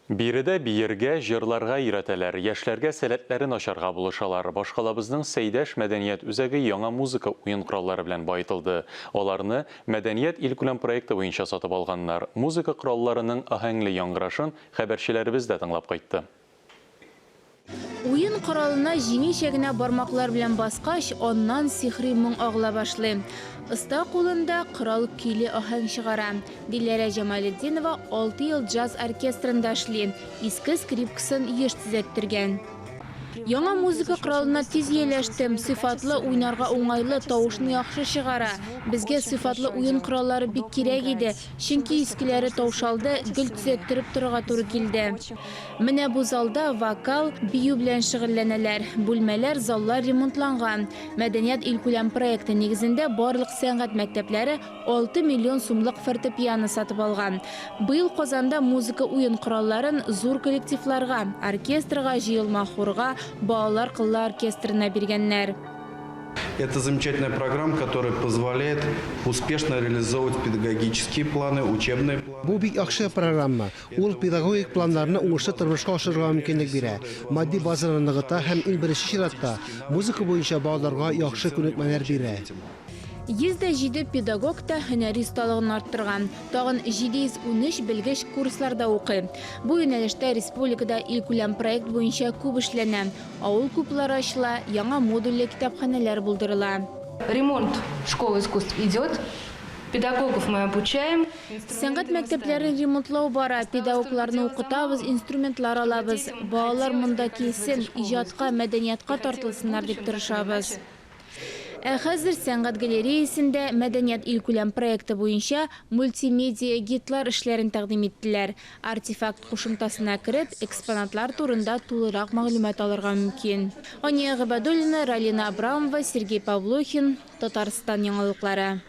Биредә биергә, җырларга өйрәтәләр, яшьләргә сәләтләрен ачарга булышалар. Башкалабызның Сәйдәш мәдәният үзәге яңа музыка уен кораллары белән баетылды. Аларны Мәдәният илкүләм проекты буенча сатып алганнар. Музыка коралларының аһәңле яңгырашын хәбәрчеләребез дә тыңлап кайтты. Уен коралына җиңелчә генә бармаклар белән баскач, аннан сихри моң агыла башлый. Оста кулында корал көйле аһәң чыгара. Диләрә Җамалетдинова 6 ел джаз оркестрында эшли, иске скрипкасын еш төзәттергән. Яңа музыка коралына тиз ияләштем, сыйфатлы уйнарга уңайлы, тавышны яхшы чыгара. Безгә сыйфатлы уен кораллары бик кирәк иде, чөнки искеләре таушалды, гел төзәттереп торырга туры килде. Менә бу залда вокал, бию белән шөгыльләнәләр, бүлмәләр, заллар ремонтланган. Мәдәният илкүләм проекты нигезендә барлык сәнгать мәктәпләре 6 миллион сумлык фортепиано сатып алган. Быел Казанда музыка уен коралларын зур коллективларга, оркестрга, җыелма хорга, балалар кыллы оркестрына биргәннәр. Это замечательная программа, которая позволяет успешно реализовывать педагогические планы, учебные планы. Бу бик яхшы программа. Ул педагогик планнарны уңышлы тормышка ашырырга мөмкинлек бирә. Матди базаны ныгыта һәм иң беренче чиратта музыка буенча балаларга яхшы күнекмәләр бирә. 107 педагог та һөнәри осталыгын арттырган. Тагын 713 белгеч курсларда укый. Бу юнәлештә республикада илкүләм проект буенча күп эшләнә. Авыл клублары ачыла, яңа модульле китапханәләр булдырыла. Ремонт школы искусств идет. Педагогов мы обучаем. Сәнгать мәктәпләрен ремонтлау бара, педагогларны укытабыз, инструментлар алабыз. Балалар монда килсен, иҗатка, мәдәниятка тартылсыннар дип тырышабыз. Хәзер сәнгать галереясендә Мәдәният илкүләм проекты буенча мультимедия гидлар эшләрен тәкъдим иттеләр. Артефакт кушымтасына кереп, экспонатлар турында тулырак мәгълүмат алырга мөмкин. Ания Габадуллина, Ралина Абрамова, Сергей Павлухин, Татарстан яңалыклары.